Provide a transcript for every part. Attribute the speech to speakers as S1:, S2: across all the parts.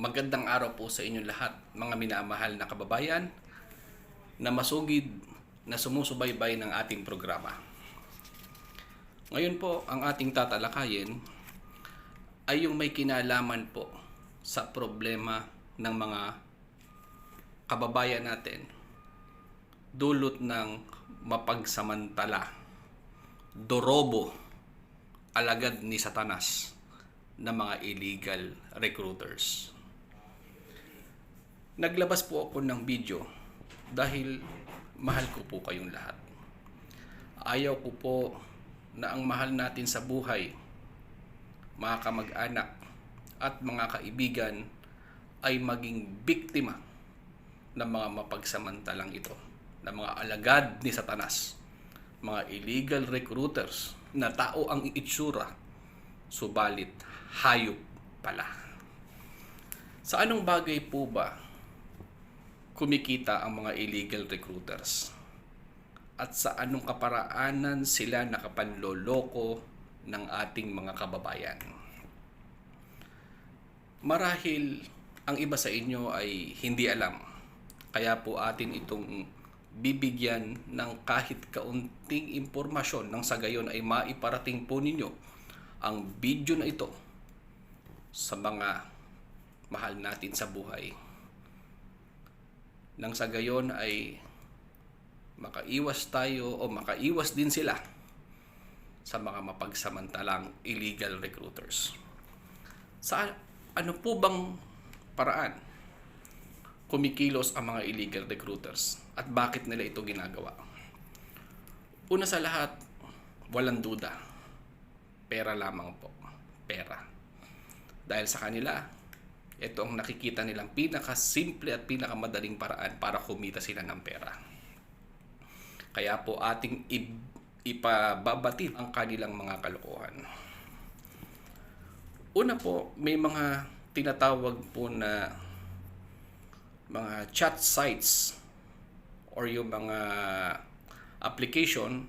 S1: Magandang araw po sa inyong lahat, mga minamahal na kababayan na masugid na sumusubaybay ng ating programa. Ngayon po, ang ating tatalakayin ay yung may kinalaman po sa problema ng mga kababayan natin dulot ng mapagsamantala, dorobo, alagad ni Satanas na mga illegal recruiters. Naglabas po ako ng video dahil mahal ko po kayong lahat. Ayaw ko po na ang mahal natin sa buhay, mga kamag-anak at mga kaibigan ay maging biktima ng mga mapagsamantalang ito, ng mga alagad ni Satanas, mga illegal recruiters na tao ang itsura, subalit hayop pala. Sa anong bagay po ba kumikita ang mga illegal recruiters? At sa anong kaparaanan sila nakapanloloko ng ating mga kababayan? Marahil ang iba sa inyo ay hindi alam, kaya po atin itong bibigyan ng kahit kaunting impormasyon nang sa gayon ay maiparating po ninyo ang video na ito sa mga mahal natin sa buhay. Nang sa gayon ay makaiwas tayo o makaiwas din sila sa mga mapagsamantalang illegal recruiters. Sa ano po bang paraan kumikilos ang mga illegal recruiters at bakit nila ito ginagawa? Una sa lahat, walang duda, pera lamang po. Pera. Dahil sa kanila, ito ang nakikita nilang pinakasimple at pinakamadaling paraan para kumita sila ng pera. Kaya po ating ipababatid ang kanilang mga kalokohan. Una po, may mga tinatawag po na mga chat sites or yung mga application,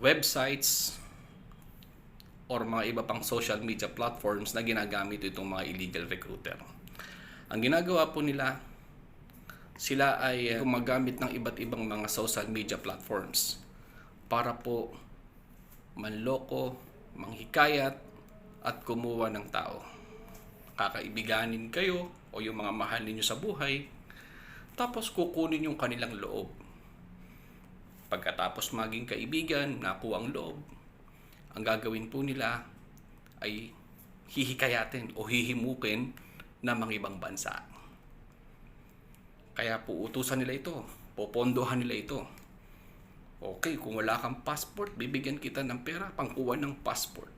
S1: websites, or mga iba pang social media platforms na ginagamit itong mga illegal recruiter. Ang ginagawa po nila, sila ay gumagamit ng iba't ibang mga social media platforms para po manloko, manghikayat at kumuha ng tao. Kakaibiganin kayo o yung mga mahal ninyo sa buhay, tapos kukunin yung kanilang loob. Pagkatapos maging kaibigan, nakuha ang loob, ang gagawin po nila ay hihikayatin o hihimukin ng mga ibang bansa. Kaya po utusan nila ito, popondohan nila ito. Okay, kung wala kang passport, bibigyan kita ng pera pangkuha ng passport.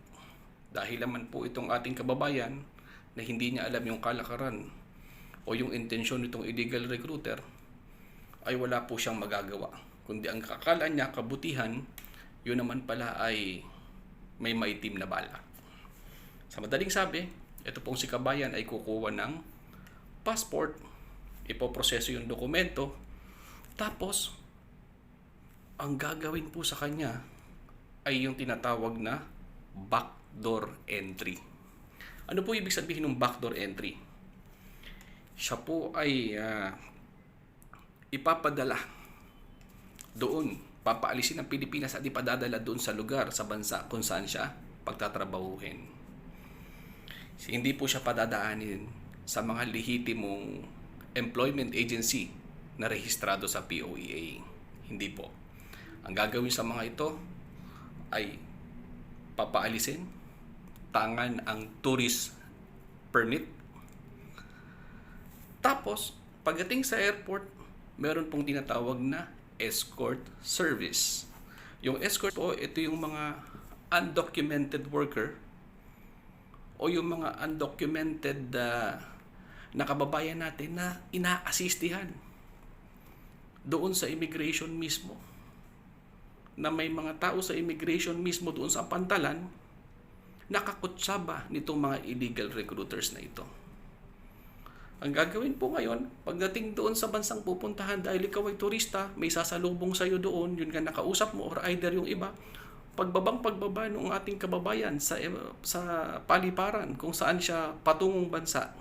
S1: Dahil naman po itong ating kababayan na hindi niya alam yung kalakaran o yung intensyon nitong illegal recruiter, ay wala po siyang magagawa. Kundi ang kakala niya, kabutihan, yun naman pala ay may maitim na bala. Sa madaling sabi, ito pong si kabayan ay kukuha ng passport, ipoproseso yung dokumento, tapos ang gagawin po sa kanya ay yung tinatawag na backdoor entry. Ano po ibig sabihin ng backdoor entry? Siya po ay ipapadala doon, papaalisin ng Pilipinas at ipadadala doon sa lugar, sa bansa kung saan siya pagtatrabahuhin. Hindi po siya padadaanin sa mga lehitimong employment agency na rehistrado sa POEA. Hindi po. Ang gagawin sa mga ito ay papaalisin, tangan ang tourist permit. Tapos, pagdating sa airport, meron pong tinatawag na escort service. Yung escort po, ito yung mga undocumented worker o yung mga undocumented na kababayan natin na ina-assistihan doon sa immigration mismo. Na may mga tao sa immigration mismo doon sa pantalan nakakutsaba nitong mga illegal recruiters na ito. Ang gagawin po ngayon, pagdating doon sa bansang pupuntahan dahil ikaw ay turista, may sasalubong sa'yo doon, yun ka nakausap mo or either yung iba, pagbaba ng ating kababayan sa paliparan kung saan siya patungong bansa,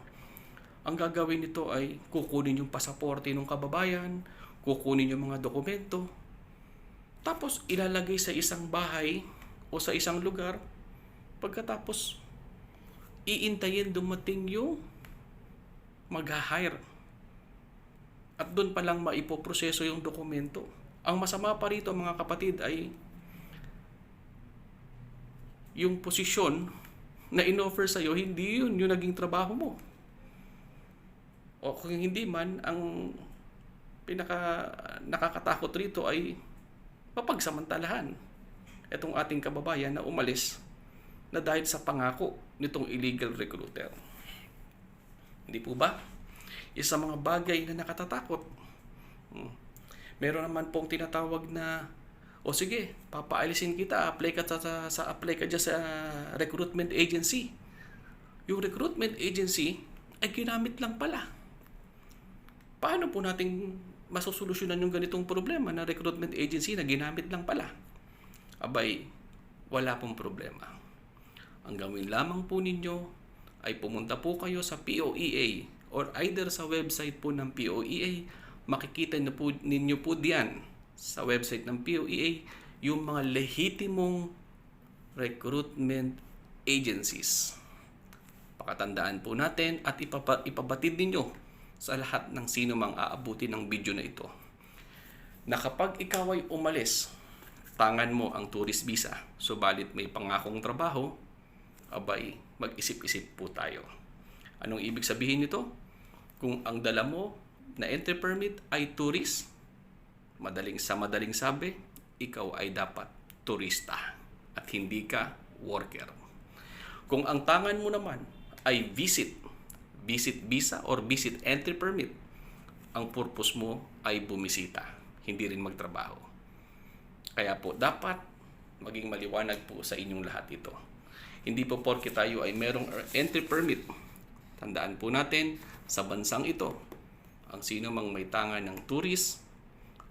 S1: ang gagawin nito ay kukunin yung pasaporte ng kababayan, kukunin yung mga dokumento, tapos ilalagay sa isang bahay o sa isang lugar. Pagkatapos, iintayin dumating yung mag-hire. At doon pa lang maipoproseso yung dokumento. Ang masama pa rito, mga kapatid, ay yung posisyon na in-offer sa'yo, hindi yun yung naging trabaho mo. O kung hindi man, ang nakakatakot rito ay mapagsamantalahan itong ating kababayan na umalis na dahil sa pangako nitong illegal recruiter. Hindi po ba? Isa mga bagay na nakatatakot. Meron naman pong tinatawag na, o sige, papaalisin kita, apply ka dyan sa recruitment agency. Yung recruitment agency ay ginamit lang pala. Paano po natin masusolusyonan yung ganitong problema na recruitment agency na ginamit lang pala? Abay, wala pong problema. Ang gawin lamang po ninyo ay pumunta po kayo sa POEA or either sa website po ng POEA. Makikita ninyo po diyan sa website ng POEA yung mga lehitimong recruitment agencies. Pakatandaan po natin at ipabatid ninyo sa lahat ng sino mang aabuti ng video na ito na kapag ikaw ay umalis, tangan mo ang tourist visa, subalit may pangakong trabaho, abay, mag-isip-isip po tayo. Anong ibig sabihin nito? Kung ang dala mo na entry permit ay tourist, madaling sabi, ikaw ay dapat turista at hindi ka worker. Kung ang tangan mo naman ay visit visa or visit entry permit, ang purpose mo ay bumisita, hindi rin magtrabaho. Kaya po dapat maging maliwanag po sa inyong lahat ito. Hindi po porke tayo ay merong entry permit. Tandaan po natin, sa bansang ito, ang sino mang may tangan ng tourist,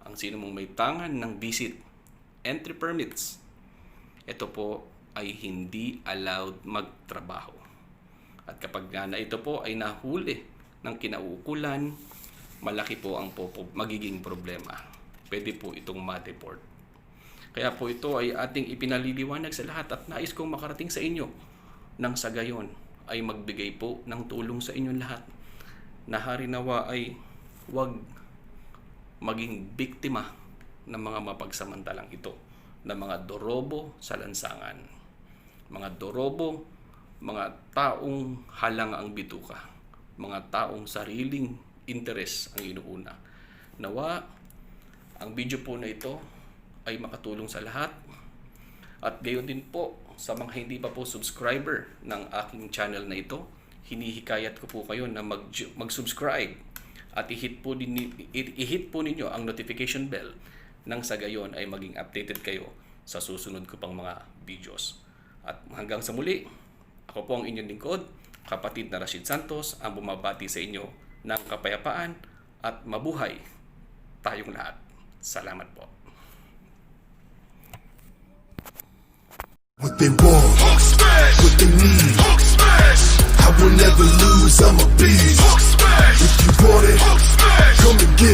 S1: ang sino mang may tangan ng visit entry permits, ito po ay hindi allowed magtrabaho. At kapag na ito po ay nahuli ng kinauukulan, malaki po ang magiging problema. Pwede po itong ma-deport. Kaya po ito ay ating ipinaliliwanag sa lahat at nais kong makarating sa inyo nang sa gayon ay magbigay po ng tulong sa inyong lahat na harinawa ay huwag maging biktima ng mga mapagsamantalang ito, na mga dorobo sa lansangan, mga dorobo, mga taong halang ang bituka, mga taong sariling interes ang inuuna. Nawa, ang video po na ito ay makatulong sa lahat. At gayon din po sa mga hindi pa po subscriber ng aking channel na ito, hinihikayat ko po kayo na mag-subscribe at i-hit po ninyo ang notification bell nang sa gayon ay maging updated kayo sa susunod ko pang mga videos. At hanggang sa muli, ako po ang inyong lingkod, kapatid na Rashid Santos, ang bumabati sa inyo ng kapayapaan at mabuhay tayong lahat. Salamat po.
S2: What they want, what they need, I will never lose, I'm a beast. If you want it, come and get it.